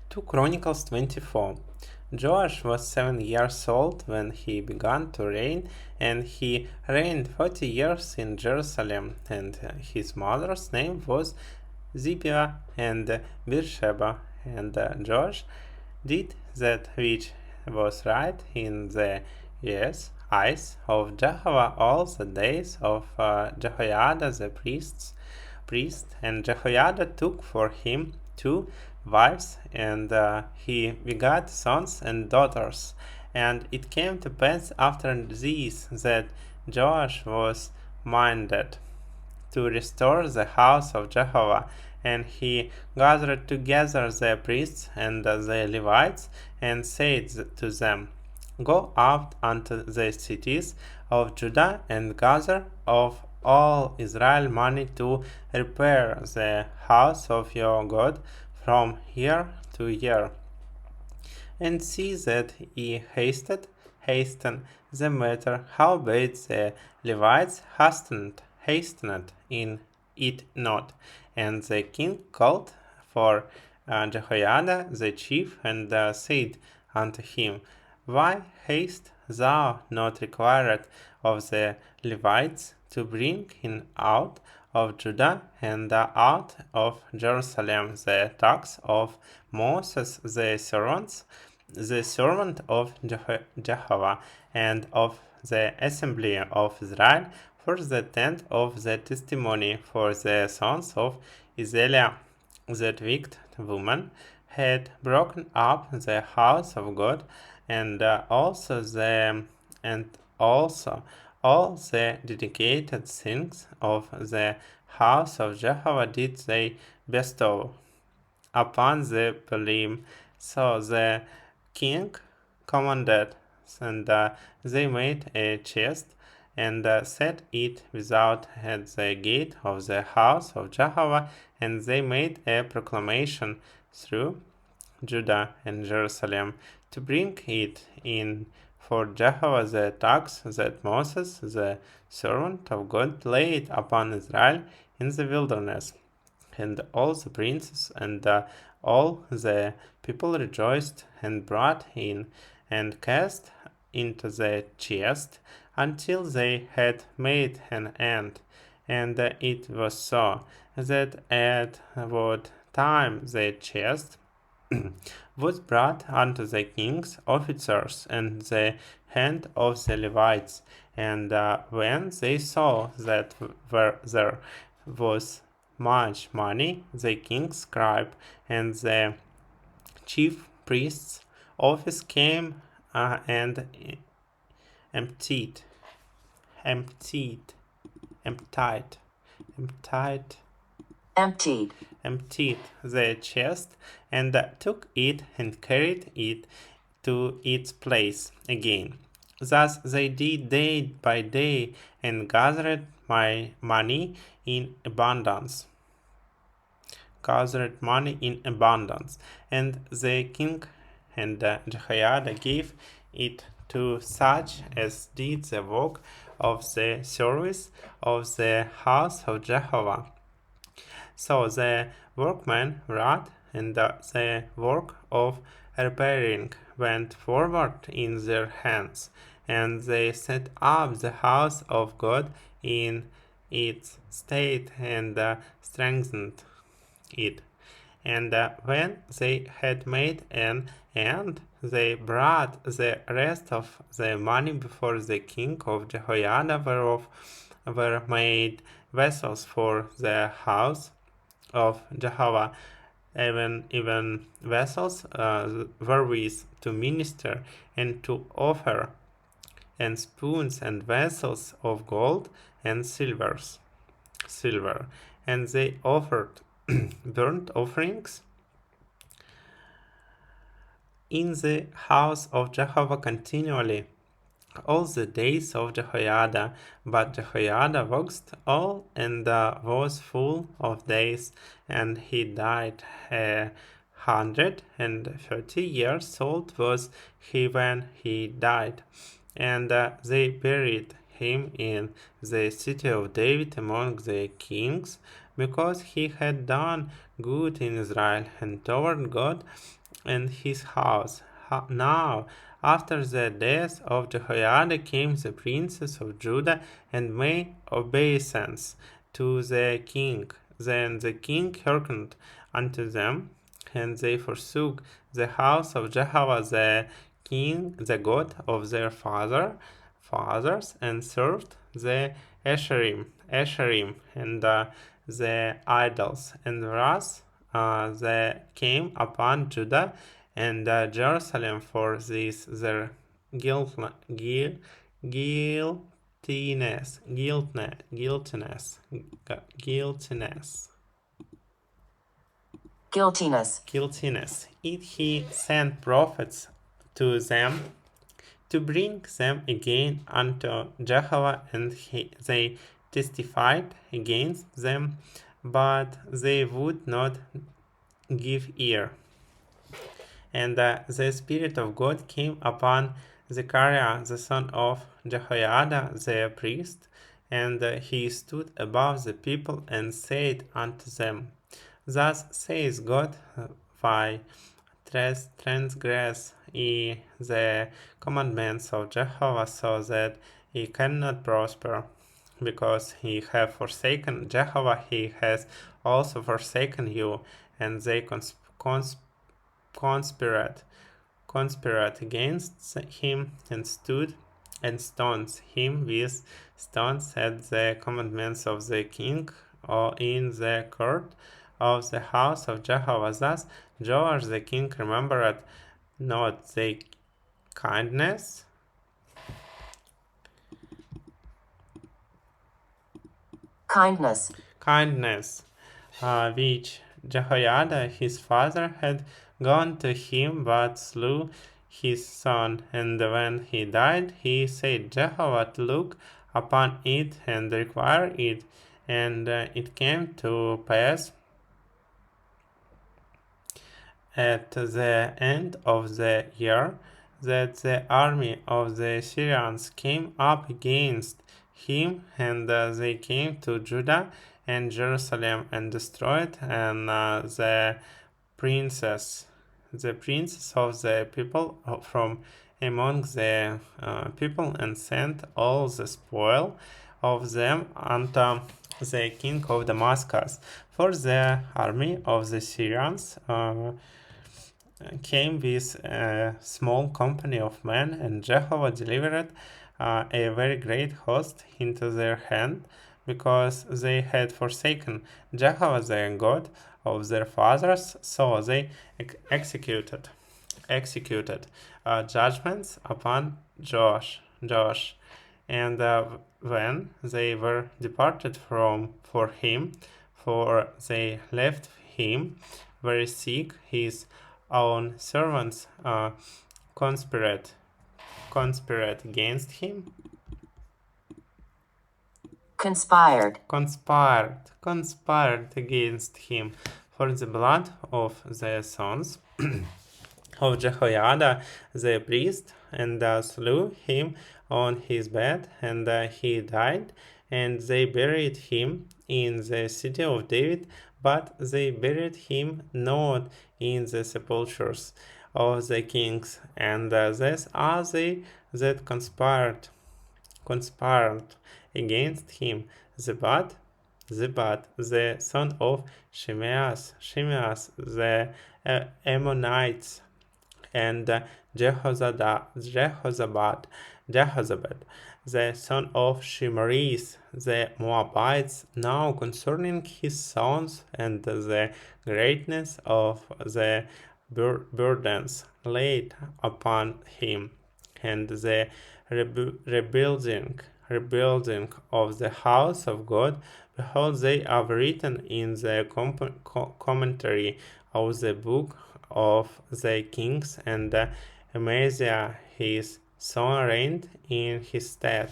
To Chronicles 24. Joash was 7 years old when he began to reign, and he reigned 40 years in Jerusalem, and his mother's name was Zibiah and Beersheba. And Joash did that which was right in the eyes of Jehovah all the days of Jehoiada the priest, and Jehoiada took for him 2 wives, and he begat sons and daughters. And it came to pass after these that Joash was minded to restore the house of Jehovah, and he gathered together the priests and the Levites, and said to them, Go out unto the cities of Judah, and gather of all Israel money to repair the house of your God from year to year. And see that ye hasten the matter, howbeit the Levites hastened in it not. And the king called for Jehoiada the chief, and said unto him, Why hast thou not required of the Levites to bring in out of Judah and out of Jerusalem the tax of Moses the servant of Jehovah, and of the assembly of Israel, for the tent of the testimony, for the sons of Israel? That wicked woman had broken up the house of God, and also all the dedicated things of the house of Jehovah did they bestow upon the Baalim. So the king commanded, and they made a chest, and set it without at the gate of the house of Jehovah, and they made a proclamation through Judah and Jerusalem to bring it in for Jehovah the tax that Moses, the servant of God, laid upon Israel in the wilderness. And all the princes and all the people rejoiced, and brought in and cast into the chest until they had made an end. And it was so that at what time the chest was brought unto the king's officers and the hand of the Levites. And when they saw that there was much money, the king's scribe and the chief priest's office came and emptied the chest, and took it and carried it to its place again. Thus they did day by day, and gathered my money in abundance. And the king and Jehoiada gave it to such as did the work of the service of the house of Jehovah. So the workmen wrought, and the work of repairing went forward in their hands, and they set up the house of God in its state, and strengthened it. And when they had made an end, they brought the rest of the money before the king of Jehoiada, whereof were made vessels for the house of Jehovah, even vessels wherewith to minister and to offer, and spoons and vessels of gold and silver. And they offered burnt offerings in the house of Jehovah continually all the days of Jehoiada. But Jehoiada waxed old, and was full of days, and he died 130 years old was he when he died. And they buried him in the city of David among the kings, because he had done good in Israel and toward God and his house. Now, after the death of Jehoiada came the princes of Judah and made obeisance to the king. Then the king hearkened unto them, and they forsook the house of Jehovah the king, the God of their fathers, and served the Asherim, and the idols, and wrath they came upon Judah and Jerusalem for this their guiltiness, guiltiness. It he sent prophets to them to bring them again unto Jehovah, and they testified against them, but they would not give ear. And the Spirit of God came upon Zechariah the son of Jehoiada the priest, and he stood above the people and said unto them, Thus says God, why transgress ye the commandments of Jehovah, so that ye cannot prosper? Because ye have forsaken Jehovah, he has also forsaken you, and they conspired against him, and stood and stoned him with stones at the commandments of the king, or in the court of the house of Jehovah. Thus Joash the king remembered not the kindness which Jehoiada his father had gone to him, but slew his son. And when he died, he said, Jehovah look upon it and require it. And it came to pass at the end of the year that the army of the Syrians came up against him, and they came to Judah and Jerusalem and destroyed and the princes of the people from among the people, and sent all the spoil of them unto the king of Damascus. For the army of the Syrians came with a small company of men, and Jehovah delivered a very great host into their hand, because they had forsaken Jehovah the God of their fathers. So they executed judgments upon Joash. And when they were departed for him, for they left him very sick, his own servants conspired against him. Conspired against him for the blood of the sons of Jehoiada the priest, and slew him on his bed, and he died, and they buried him in the city of David, but they buried him not in the sepulchres of the kings. And these are they that conspired against him: Zebat, the son of Shimeas, the Ammonites, and Jehozabad, the son of Shimaris, the Moabites. Now concerning his sons and the greatness of the burdens laid upon him, and the rebuilding of the house of God, behold, they are written in the commentary of the book of the kings, and Amaziah his son reigned in his stead.